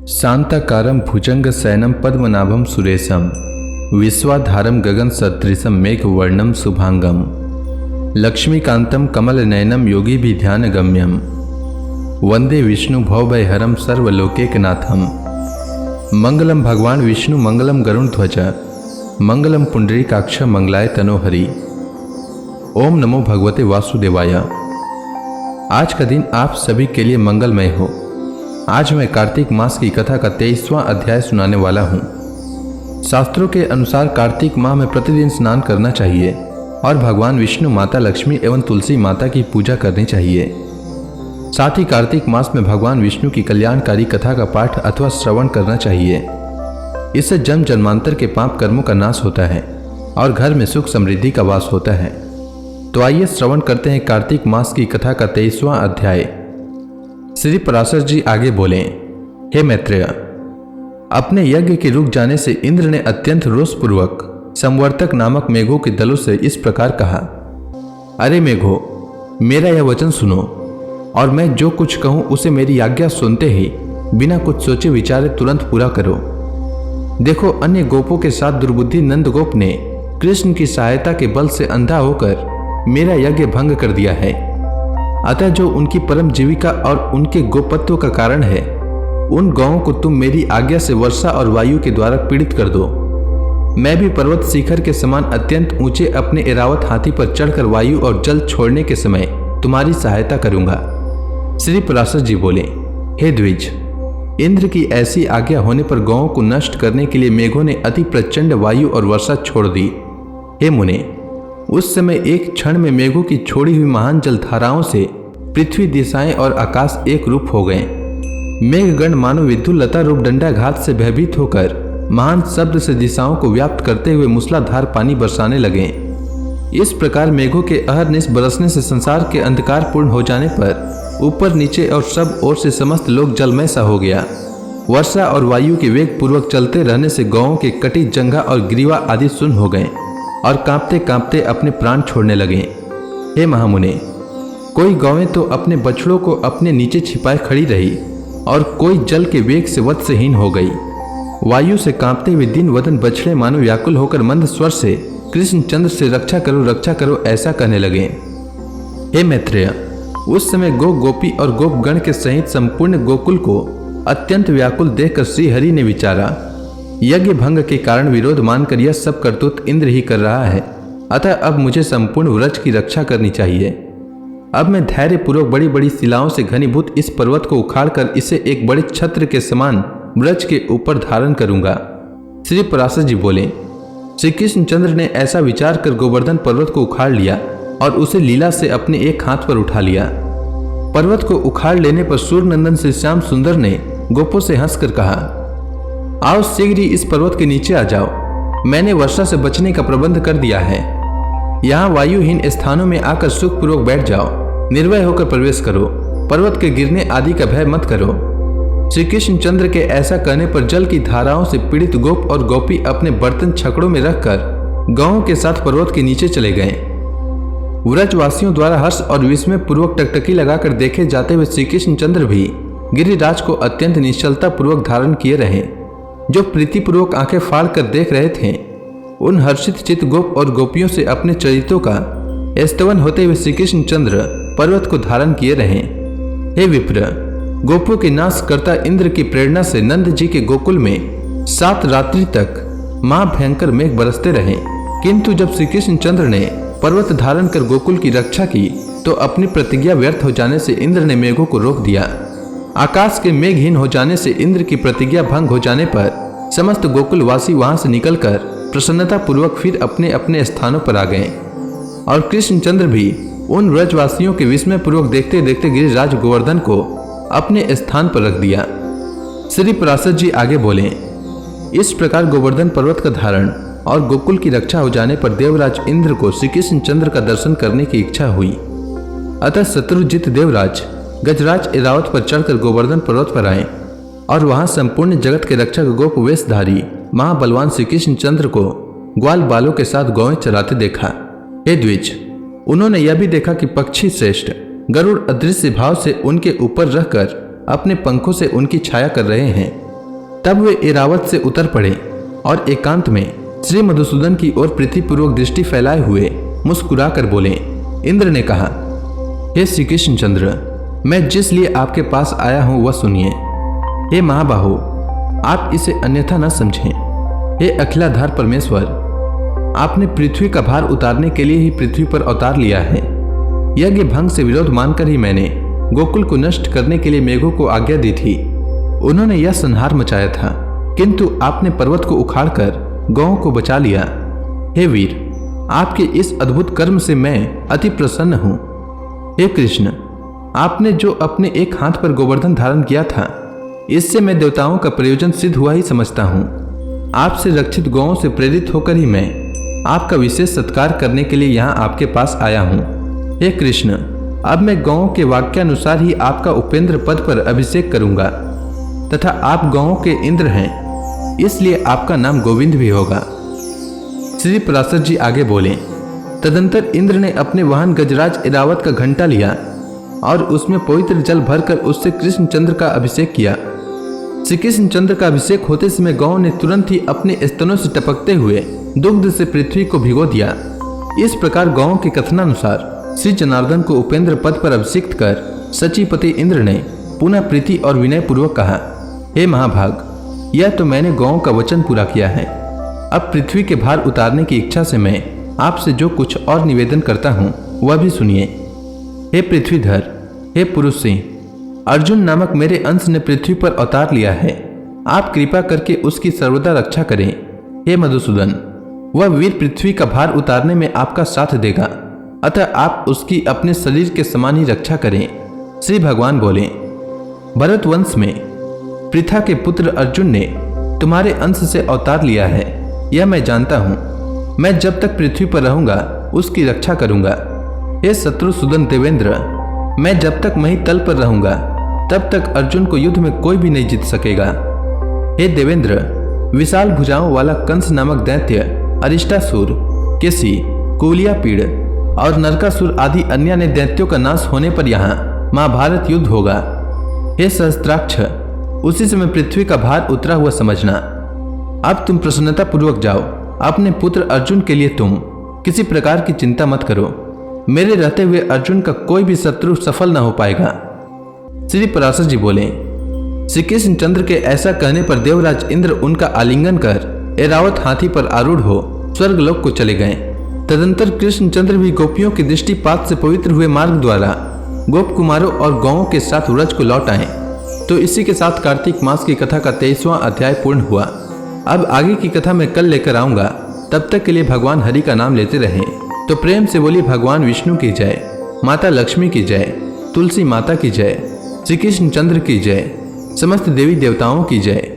शांताकारं भुजंगशयनं पद्मनाभं सुरेशं विश्वाधारं गगनसदृशं मेघवर्णं शुभांगं लक्ष्मीकान्तं कमलनयनं योगिभिध्यानगम्यं वंदे विष्णु भवभयहरं सर्वलोकैकनाथं। मंगलम भगवान विष्णु मंगलम गरुड़ध्वज मंगलम पुंडरीकाक्ष मंगलाय तनोहरि। ओम नमो भगवते वासुदेवाय। आज का दिन आप सभी के लिए मंगलमय हो। आज मैं कार्तिक मास की कथा का 23वां अध्याय सुनाने वाला हूँ। शास्त्रों के अनुसार कार्तिक माह में प्रतिदिन स्नान करना चाहिए और भगवान विष्णु, माता लक्ष्मी एवं तुलसी माता की पूजा करनी चाहिए। साथ ही कार्तिक मास में भगवान विष्णु की कल्याणकारी कथा का पाठ अथवा श्रवण करना चाहिए। इससे जन्म जन्मांतर के पाप कर्मों का नाश होता है और घर में सुख समृद्धि का वास होता है। तो आइए श्रवण करते हैं कार्तिक मास की कथा का 23वां अध्याय। श्री पराशर जी आगे बोले, हे मैत्रेय, अपने यज्ञ के रुक जाने से इंद्र ने अत्यंत रोषपूर्वक संवर्तक नामक मेघों के दलों से इस प्रकार कहा, अरे मेघो, मेरा यह वचन सुनो और मैं जो कुछ कहूं उसे मेरी आज्ञा सुनते ही बिना कुछ सोचे विचारे तुरंत पूरा करो। देखो, अन्य गोपों के साथ दुर्बुद्धि नंदगोप ने कृष्ण की सहायता के बल से अंधा होकर मेरा यज्ञ भंग कर दिया है। अतः जो उनकी परम जीविका और उनके गोपत्व का कारण है, उन गौओं को तुम मेरी आज्ञा से वर्षा और वायु के द्वारा पीड़ित कर दो। मैं भी पर्वत शिखर के समान अत्यंत ऊंचे अपने एरावत हाथी पर चढ़कर वायु और जल छोड़ने के समय तुम्हारी सहायता करूंगा। श्री पराशर जी बोले, हे द्विज, इंद्र की ऐसी आज्ञा होने पर गौओं को नष्ट करने के लिए मेघों ने अति प्रचंड वायु और वर्षा छोड़ दी। हे मुने, उस समय एक क्षण में मेघों की छोड़ी हुई महान जलधाराओं से पृथ्वी, दिशाएं और आकाश एक रूप हो गए। मेघगण मानो विद्युत लता रूप दंडाघात से भयभीत होकर महान शब्द से दिशाओं को व्याप्त करते हुए मूसलाधार पानी बरसाने लगे। इस प्रकार मेघों के अहरनिश बरसने से संसार के अंधकार पूर्ण हो जाने पर ऊपर नीचे और सब ओर से समस्त लोक जलमय सा हो गया। वर्षा और वायु के वेग पूर्वक चलते रहने से गौओं के कटी, जंघा और ग्रीवा आदि सुन्न हो गए और कांपते कांपते अपने प्राण छोड़ने लगे। हे महामुने, कोई गौएं तो अपने बछड़ों को अपने नीचे छिपाए खड़ी रही और कोई जल के वेग से वत्सहीन हो गई। वायु से कांपते हुए दिन वदन बछड़े मानो व्याकुल होकर मंद स्वर से कृष्ण चंद्र से रक्षा करो ऐसा कहने लगे। हे मैत्रेय, उस समय गोपी और गोपगण के सहित संपूर्ण गोकुल को अत्यंत व्याकुल देखकर श्री हरि ने विचारा, यज्ञ भंग के कारण विरोध मानकर यह सब करतूत इंद्र ही कर रहा है, अतः अब मुझे संपूर्ण व्रज की रक्षा करनी चाहिए। अब मैं धैर्य पूर्वक बड़ी बड़ी शिलाओं से घनीभूत इस पर्वत को उखाड़कर इसे एक बड़े छत्र के समान व्रज के ऊपर धारण करूंगा। श्री पराशर जी बोले, श्री कृष्णचंद्र ने ऐसा विचार कर गोवर्धन पर्वत को उखाड़ लिया और उसे लीला से अपने एक हाथ पर उठा लिया। पर्वत को उखाड़ लेने पर सूर्यनंदन श्री श्याम सुंदर ने गोपों से हंसकर कहा, आओ शीघ्र ही इस पर्वत के नीचे आ जाओ। मैंने वर्षा से बचने का प्रबंध कर दिया है। यहाँ वायुहीन स्थानों में आकर सुखपूर्वक बैठ जाओ, निर्भय होकर प्रवेश करो, पर्वत के गिरने आदि का भय मत करो। श्री कृष्णचंद्र के ऐसा कहने पर जल की धाराओं से पीड़ित गोप और गोपी अपने बर्तन छकड़ों में रखकर गौओं के साथ पर्वत के नीचे चले गए। व्रजवासियों द्वारा हर्ष और विस्मय पूर्वक टकटकी लगाकर देखे जाते हुए श्री कृष्णचंद्र भी गिरिराज को अत्यंत निश्चलता पूर्वक धारण किए रहे। जो प्रीतिपूर्वक आंखें फाड़ कर देख रहे थे, उन हर्षित चित्त गोप और गोपियों से अपने चरित्रों का स्तवन होते हुए श्री कृष्णचंद्र पर्वत को धारण किए रहे। हे विप्र, गोपों के नाश करता इंद्र की प्रेरणा से नंद जी के गोकुल में 7 रात्रि तक महाभयंकर मेघ बरसते रहे। किंतु जब श्री कृष्णचंद्र ने पर्वत धारण कर गोकुल की रक्षा की तो अपनी प्रतिज्ञा व्यर्थ हो जाने से इंद्र ने मेघों को रोक दिया। आकाश के मेघहीन हो जाने से इंद्र की प्रतिज्ञा भंग हो जाने पर समस्त गोकुलवासी वहां से निकलकर प्रसन्नता पूर्वक फिर अपने अपने स्थानों पर आ गए और कृष्णचंद्र भी उन व्रजवासियों के विस्मय पूर्वक देखते देखते गिरिराज गोवर्धन को अपने स्थान पर रख दिया। श्री पराशर जी आगे बोले, इस प्रकार गोवर्धन पर्वत का धारण और गोकुल की रक्षा हो जाने पर देवराज इंद्र को श्री कृष्णचंद्र का दर्शन करने की इच्छा हुई। अतः शत्रुजित देवराज गजराज एरावत पर चढ़कर गोवर्धन पर्वत पर आए और वहां संपूर्ण जगत के रक्षक गोप वेशधारी महाबलवान श्री कृष्णचंद्र को ग्वाल बालों के साथ गौएं चराते देखा। हे द्विज, उन्होंने यह भी देखा कि पक्षी श्रेष्ठ गरुड़ अदृश्य भाव से उनके ऊपर रहकर अपने पंखों से उनकी छाया कर रहे हैं तब वे एरावत से उतर पड़े और एकांत में श्री मधुसूदन की ओर प्रीतिपूर्वक दृष्टि फैलाए हुए मुस्कुरा कर बोले। इंद्र ने कहा, हे श्री कृष्णचंद्र, मैं जिस लिए आपके पास आया हूं वह सुनिए। हे महाबाहो, आप इसे अन्यथा न समझें। हे अखिलाधार परमेश्वर, आपने पृथ्वी का भार उतारने के लिए ही पृथ्वी पर अवतार लिया है। यज्ञ भंग से विरोध मानकर ही मैंने गोकुल को नष्ट करने के लिए मेघों को आज्ञा दी थी। उन्होंने यह संहार मचाया था, किंतु आपने पर्वत को उखाड़कर गौओं को बचा लिया। हे वीर, आपके इस अद्भुत कर्म से मैं अति प्रसन्न हूं। हे कृष्ण, आपने जो अपने एक हाथ पर गोवर्धन धारण किया था, इससे मैं देवताओं का प्रयोजन सिद्ध हुआ ही समझता हूं। आपसे रक्षित गौओं से प्रेरित होकर ही मैं आपका विशेष सत्कार करने के लिए यहाँ आपके पास आया हूँ। हे कृष्ण, अब मैं गौओं के वाक्यानुसार ही आपका उपेंद्र पद पर अभिषेक करूंगा तथा आप गौओं के इंद्र हैं, इसलिए आपका नाम गोविंद भी होगा। श्री पराशर जी आगे बोले। तदंतर इंद्र ने अपने वाहन गजराज एरावत का घंटा लिया और उसमें पवित्र जल भरकर उससे कृष्णचंद्र का अभिषेक किया। श्री कृष्णचंद्र का अभिषेक होते समय गौओं ने तुरंत ही अपने स्तनों से टपकते हुए दुग्ध से पृथ्वी को भिगो दिया। इस प्रकार गौओं के कथनानुसार श्री जनार्दन को उपेंद्र पद पर अभिषिक्त कर सचीपति इंद्र ने पुनः प्रीति और विनय पूर्वक कहा, हे महाभाग, यह तो मैंने गौओं का वचन पूरा किया है। अब पृथ्वी के भार उतारने की इच्छा से मैं आपसे जो कुछ और निवेदन करता हूँ वह भी सुनिए। हे पृथ्वीधर, हे पुरुष सिंह, अर्जुन नामक मेरे अंश ने पृथ्वी पर अवतार लिया है। आप कृपा करके उसकी सर्वदा रक्षा करें। हे मधुसूदन, वह वीर पृथ्वी का भार उतारने में आपका साथ देगा, अतः आप उसकी अपने शरीर के समान ही रक्षा करें। श्री भगवान बोले, भरत वंश में पृथा के पुत्र अर्जुन ने तुम्हारे अंश से अवतार लिया है, यह मैं जानता हूँ। मैं जब तक पृथ्वी पर रहूंगा उसकी रक्षा करूंगा। हे शत्रुसूदन देवेंद्र, मैं जब तक मही तल पर रहूंगा तब तक अर्जुन को युद्ध में कोई भी नहीं जीत सकेगा। हे देवेंद्र, विशाल भुजाओं वाला कंस नामक दैत्य अरिष्टासुर, केसी, कुलियापीड़ और नरकासुर आदि अन्य ने दैत्यों का नाश होने पर यहाँ महाभारत युद्ध होगा। हे सहस्त्राक्ष, उसी समय पृथ्वी का भार उतरा हुआ समझना। अब तुम प्रसन्नता पूर्वक जाओ। अपने पुत्र अर्जुन के लिए तुम किसी प्रकार की चिंता मत करो। मेरे रहते हुए अर्जुन का कोई भी शत्रु सफल न हो पाएगा। श्री पराशर जी बोले। श्री कृष्णचंद्र के ऐसा कहने पर देवराज इंद्र उनका आलिंगन कर एरावत हाथी पर आरूढ़ हो स्वर्गलोक को चले गए। तदंतर कृष्णचंद्र भी गोपियों की दृष्टिपात से पवित्र हुए मार्ग द्वारा गोप कुमारों और गौओं के साथ व्रज को लौट आए। तो इसी के साथ कार्तिक मास की कथा का 23वां अध्याय पूर्ण हुआ। अब आगे की कथा मैं कल लेकर आऊंगा। तब तक के लिए भगवान हरि का नाम लेते रहें। तो प्रेम से बोली भगवान विष्णु की जय, माता लक्ष्मी की जय, तुलसी माता की जय, श्री कृष्णचंद्र की जय, समस्त देवी देवताओं की जय।